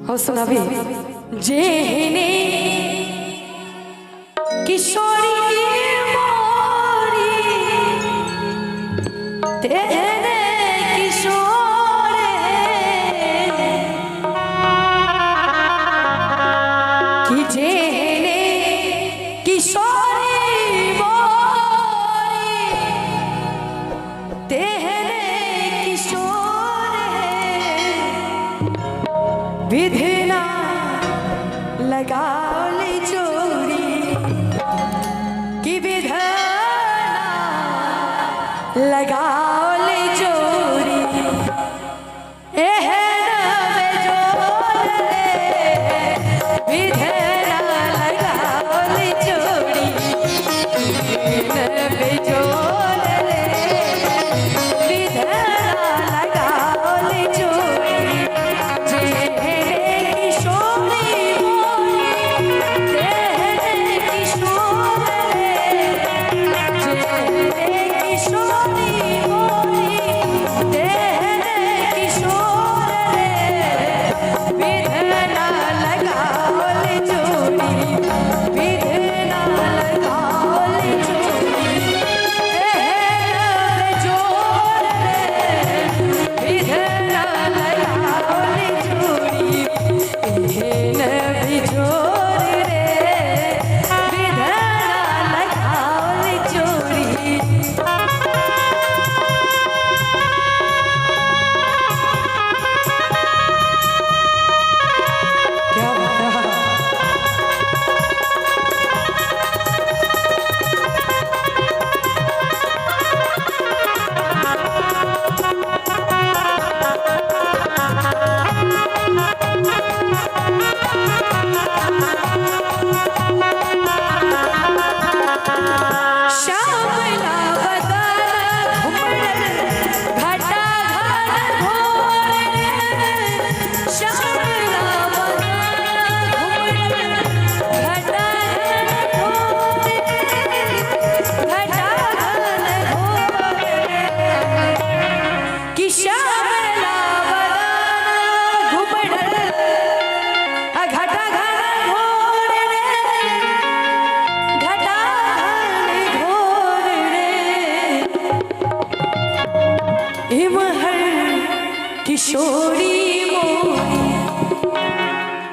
हो सुनाबी जेहने किशोरी मोरी तेहने किशोरे कि जेहने किशोरी मोरी तेहने किशोरे विधना लगाओ ले चोरी की विधना लगाओ ले चोरी विधना लगाओ ले चोरी किशोरी मोरी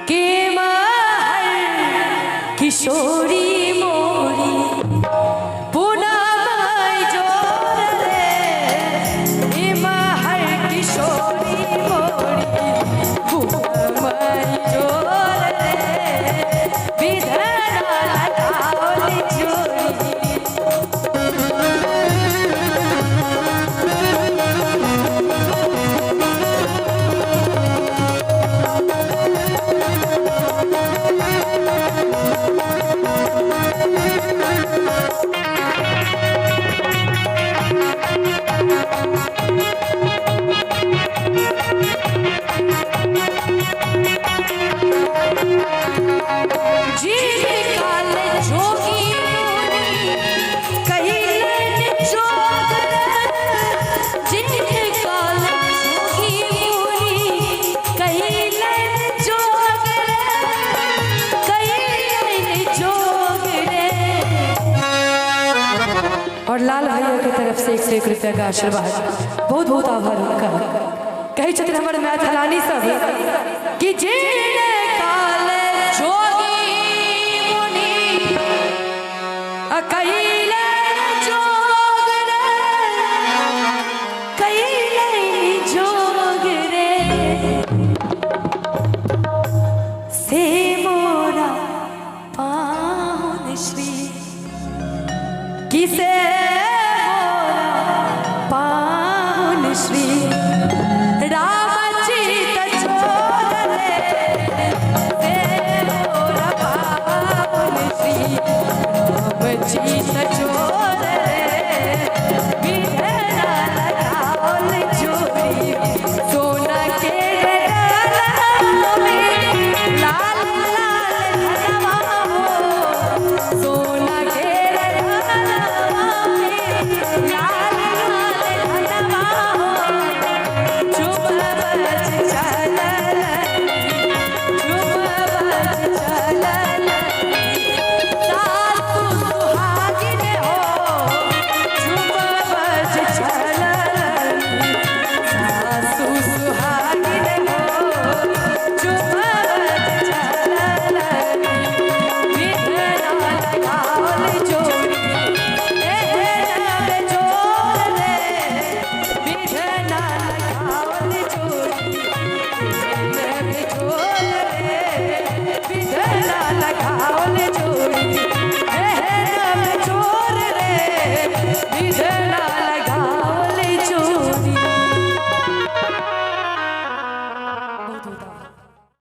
के महर किशोरी मोरी पुनः जोर रे महर किशोरी मोरी पुनः जोर रे विधना लगाओ ले चोरी और लाल भैया की तरफ से 101 रुपया का आशीर्वाद बहुत बहुत आभार उनका कही छथिन हमर मैथिलानी सब कि जे